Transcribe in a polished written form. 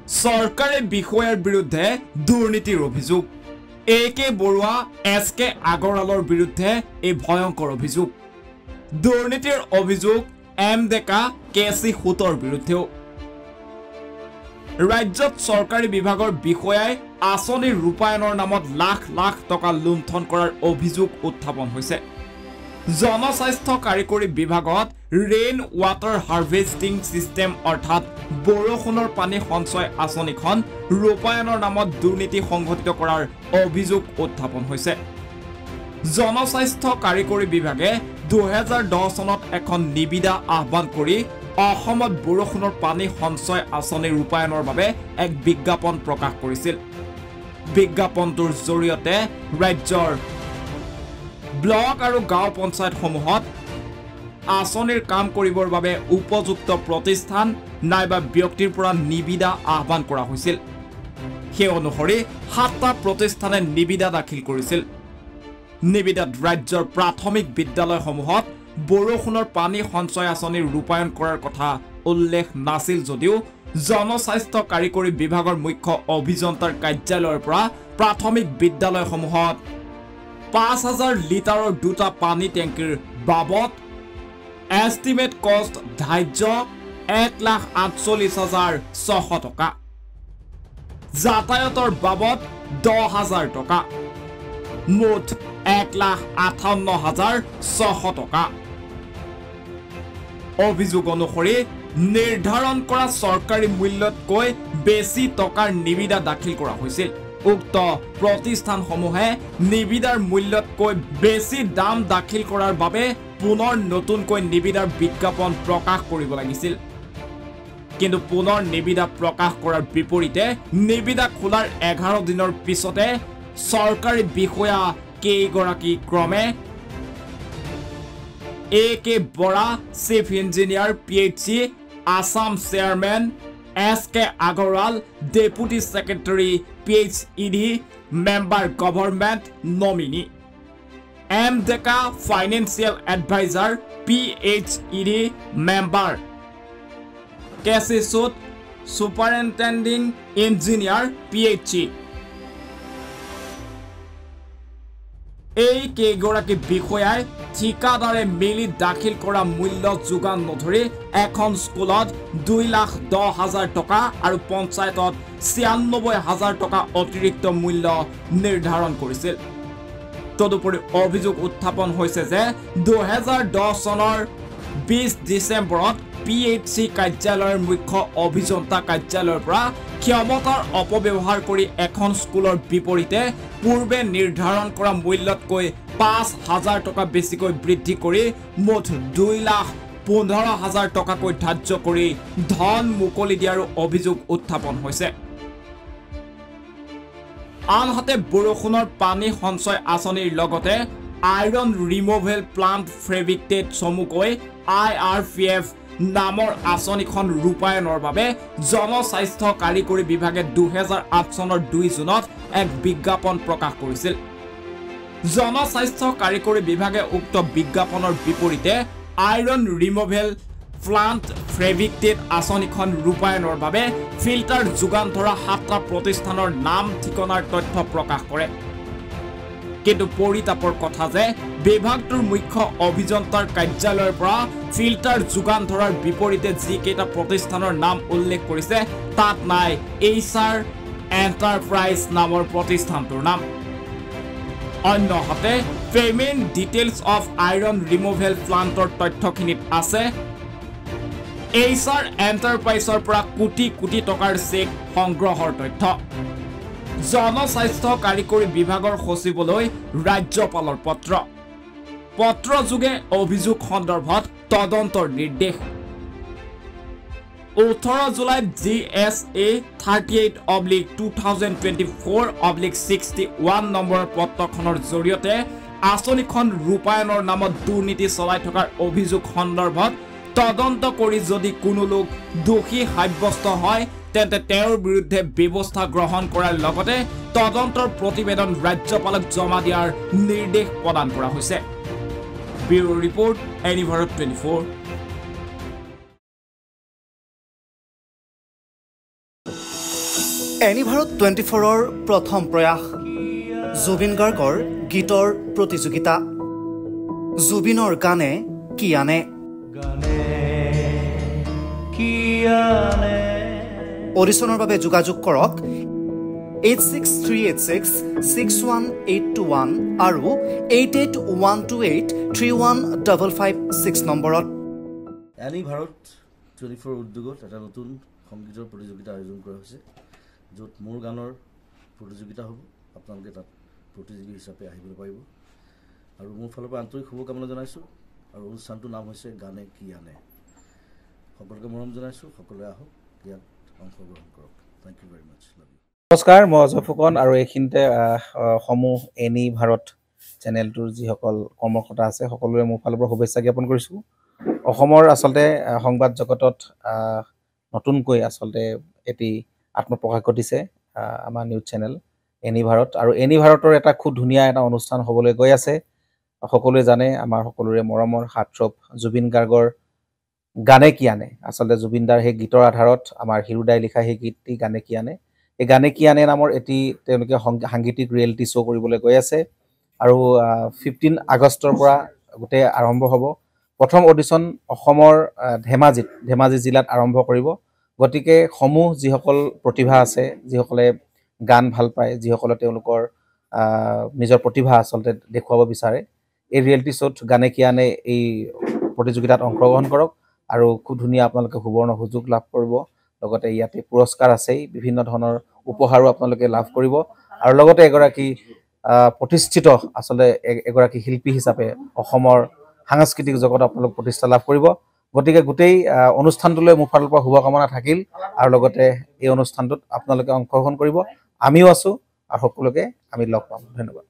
চৰকাৰী বিষয়াৰ বিৰুদ্ধে দুৰ্নীতিৰ অভিযোগ একে বৰুৱা এছকে আগৰৱালৰ বিৰুদ্ধে এই ভয়ংকৰ অভিযোগ দুৰ্নীতিৰ অভিযোগ এম ডেকা কেসি হুতৰ বিৰুদ্ধেও ৰাজ্যত চৰকাৰী বিভাগৰ বিষয়াই আঁচনি ৰূপায়ণৰ নামত লাখ লাখ টকা লুণ্ঠন কৰাৰ অভিযোগ উত্থাপন হৈছে জনস্বাস্থ্য কাৰিকৰী বিভাগত ৰেইন ৱাটাৰ হাৰ্ভেষ্টিং সিস্টেম অৰ্থাৎ বৰষুণৰ পানী সঞ্চয় আঁচনিখন ৰূপায়ণৰ নামত দুৰ্নীতি সংঘটিত কৰাৰ অভিযোগ উত্থাপন হৈছে জনস্বাস্থ্য কাৰিকৰী বিভাগে 2010 চনত এখন নিবিদা আহ্বান কৰি অসমত বৰষুণৰ পানী সঞ্চয় আঁচনি ৰূপায়ণৰ বাবে এক বিজ্ঞাপন প্ৰকাশ কৰিছিল বিজ্ঞাপনটোৰ জৰিয়তে ৰাজ্যৰ ব্লক আৰু গাঁও পঞ্চায়তসমূহত আঁচনিৰ কাম কৰিবৰ বাবে উপযুক্ত প্ৰতিষ্ঠান নাইবা ব্যক্তিৰ পৰা নিবিদা আহ্বান কৰা হৈছিল সেই অনুসৰি 7টা প্ৰতিষ্ঠানে নিবিদা দাখিল কৰিছিল নিবিদাত ৰাজ্যৰ প্ৰাথমিক বিদ্যালয়সমূহত বৰষুণৰ পানী সঞ্চয় আঁচনি ৰূপায়ণ কৰাৰ কথা উল্লেখ নাছিল যদিও জনস্বাস্থ্য কাৰিকৰী বিভাগৰ মুখ্য অভিযন্তাৰ কাৰ্যালয়ৰ পৰা প্ৰাথমিক বিদ্যালয়সমূহত 5000 লিটাৰৰ দুটা পানী টেংকিৰ বাবদ এস্টিমেট কষ্ট ধাৰ্য 1,48,600 টকা যাতায়াতৰ বাবদ 10,000 টকা মুঠ 1,58,600 টকা অভিযোগ অনুসৰি নিৰ্ধাৰণ কৰা চৰকাৰী মূল্যতকৈ বেছি টকাৰ নিবিদা দাখিল কৰা হৈছিল উক্ত প্ৰতিষ্ঠানসমূহে নিবিদাৰ মূল্যতকৈ বেছি দাম দাখিল কৰাৰ বাবে পুনৰ নতুনকৈ নিবিদাৰ বিজ্ঞাপন প্ৰকাশ কৰিব লাগিছিল কিন্তু পুনৰ নিবিদা প্ৰকাশ কৰাৰ বিপৰীতে নিবিদা খোলাৰ 11 দিনৰ পিছতে চৰকাৰী বিষয়া কেইগৰাকী ক্ৰমে A K Bora chief engineer PHE Assam chairman S K Agarwal deputy secretary PHED member government nominee M Deka financial adviser PHED member K C Sut superintending engineer PHE এই কেইগৰাকী বিষয়াই ঠিকাদাৰে মিলি দাখিল কৰা মূল্য যোগান নধৰি এখন স্কুলত 2,10,000 টকা আৰু পঞ্চায়তত 96,000 টকা অতিৰিক্ত মূল্য নিৰ্ধাৰণ কৰিছিল তদুপৰি অভিযোগ উত্থাপন হৈছে যে 2010 চনৰ 20 ডিচেম্বৰত পিএইচসি কাৰ্যালয়ৰ মুখ্য অভিযন্তা কাৰ্যালয়ৰ পৰা ক্ষমতাৰ অপব্যৱহাৰ কৰি এখন স্কুলৰ বিপৰীতে পূৰ্বে নিৰ্ধাৰণ কৰা মূল্যতকৈ 5,000 টকা বেছিকৈ বৃদ্ধি কৰি মুঠ 2,15,000 টকাকৈ ধাৰ্য কৰি ধন মুকলি দিয়াৰ অভিযোগ উত্থাপন হৈছে আনহাতে বৰষুণৰ পানী সঞ্চয় আঁচনিৰ লগতে আইৰন ৰিমুভেল প্লান্ট ফেব্ৰিকেটেড চমুকৈ IRPF নামৰ আঁচনিখন ৰূপায়ণৰ বাবে জনস্বাস্থ্য কাৰিকৰী বিভাগে 2008 চনৰ 2 জুনত এক বিজ্ঞাপন প্ৰকাশ কৰিছিল জনস্বাস্থ্য কাৰিকৰী বিভাগে উক্ত বিজ্ঞাপনৰ বিপৰীতে আইৰন ৰিমুভেল প্লান্ট ফেব্ৰিকেটেড আঁচনিখন ৰূপায়ণৰ বাবে ফিল্টাৰ যোগান ধৰা 7টা প্ৰতিষ্ঠানৰ নাম ঠিকনাৰ তথ্য প্ৰকাশ কৰে কিন্তু পৰিতাপৰ কথা যে বিভাগটোৰ মুখ্য অভিযন্তাৰ কাৰ্যালয়ৰ পৰা ফিল্টাৰ যোগান ধৰাৰ বিপৰীতে যি কেইটা প্ৰতিষ্ঠানৰ নাম উল্লেখ কৰিছে তাত নাই এইচাৰ এন্টাৰপ্ৰাইজ নামৰ প্ৰতিষ্ঠানটোৰ নাম অন্যহাতে payment details of iron removal প্লান্টৰ তথ্যখিনিত আছে এইচাৰ এন্টাৰপ্ৰাইজৰ পৰা কোটি কোটি টকাৰ চেক সংগ্ৰহৰ তথ্য জনস্বাস্থ্য কাৰিকৰী বিভাগৰ সচিবলৈ ৰাজ্যপালৰ পত্ৰ যোগে অভিযোগ সন্দৰ্ভত তদন্তৰ নিৰ্দেশ 18 জুলাইত GSA 38/2024/61 নম্বৰ পত্ৰখনৰ জৰিয়তে আঁচনিখন ৰূপায়ণৰ নামত দুৰ্নীতি চলাই থকাৰ অভিযোগ সন্দৰ্ভত তদন্ত কৰি যদি কোনো লোক দোষী সাব্যস্ত হয় তেন্তে তেওঁৰ বিৰুদ্ধে ব্যৱস্থা গ্ৰহণ কৰাৰ লগতে তদন্তৰ প্ৰতিবেদন ৰাজ্যপালক জমা দিয়াৰ নিৰ্দেশ প্ৰদান কৰা হৈছে ব্যুৰো ৰিপৰ্ট এনিভাৰত 24 এনিভাৰত 24ৰ প্ৰথম প্ৰয়াস জুবিন গাৰ্গৰ গীতৰ প্ৰতিযোগিতা জুবিনৰ গানে কি আনে অডিশ্যনৰ বাবে যোগাযোগ কৰক 8638661821 আৰু 8812831556 নম্বৰত এনিভাৰত 24 উদ্যোগত এটা নতুন সংগীতৰ প্ৰতিযোগিতা আয়োজন কৰা হৈছে য'ত মোৰ গানৰ প্ৰতিযোগিতা হ'ব আপোনালোকে তাত প্ৰতিযোগী হিচাপে আহিবলৈ পাৰিব আৰু মোৰ ফালৰ পৰা আন্তৰিক শুভকামনা জনাইছোঁ আৰু অনুষ্ঠানটোৰ নাম হৈছে গানে কি আনে সকলোকে মৰম জনাইছোঁ সকলোৱে আহক ইয়াত অংশগ্ৰহণ কৰক thank you very much love you নমস্কাৰ মই অজয় ফুকন আৰু এইখিনিতে সমূহ এনি ভাৰত চেনেলটোৰ যিসকল কৰ্মকৰ্তা আছে সকলোৰে মোৰ ফালৰ পৰা শুভেচ্ছা জ্ঞাপন কৰিছোঁ অসমৰ আচলতে সংবাদ জগতত নতুনকৈ আচলতে এটি আত্মপ্ৰকাশ ঘটিছে আমাৰ নিউজ চেনেল এনি ভাৰত আৰু এনি ভাৰতৰ এটা খুব ধুনীয়া এটা অনুষ্ঠান হ'বলৈ গৈ আছে সকলোৱে জানে আমাৰ সকলোৰে মৰমৰ হাৰ্টথ্ৰব জুবিন গাৰ্গৰ গানে কি আনে আচলতে জুবিনদাৰ সেই গীতৰ আধাৰত আমাৰ হিৰুদাই লিখা সেই গীতটি গানে কি আনে এই গানে কি আনে নামৰ এটি তেওঁলোকে সাংগীতিক ৰিয়েলিটি শ্ব' কৰিবলৈ গৈ আছে আৰু 15 আগষ্টৰ পৰা গোটেই আৰম্ভ হ'ব প্ৰথম অডিশ্যন অসমৰ ধেমাজি জিলাত আৰম্ভ কৰিব গতিকে সমূহ যিসকল প্ৰতিভা আছে যিসকলে গান ভাল পায় যিসকলে তেওঁলোকৰ নিজৰ প্ৰতিভা আচলতে দেখুৱাব বিচাৰে এই ৰিয়েলিটি শ্ব'ত গানে কি আনে এই প্ৰতিযোগিতাত অংশগ্ৰহণ কৰক আৰু খুব ধুনীয়া আপোনালোকে সুবৰ্ণ সুযোগ লাভ কৰিব লগতে ইয়াতে পুৰস্কাৰ আছেই বিভিন্ন ধৰণৰ উপহাৰো আপোনালোকে লাভ কৰিব আৰু লগতে এগৰাকী প্ৰতিষ্ঠিত আচলতে এগৰাকী শিল্পী হিচাপে অসমৰ সাংস্কৃতিক জগত আপোনালোক প্ৰতিষ্ঠা লাভ কৰিব গতিকে গোটেই অনুষ্ঠানটোলৈ মোৰ ফালৰ পৰা শুভকামনা থাকিল আৰু লগতে এই অনুষ্ঠানটোত আপোনালোকে অংশগ্ৰহণ কৰিব আমিও আছোঁ আৰু সকলোকে আমি লগ পাম ধন্যবাদ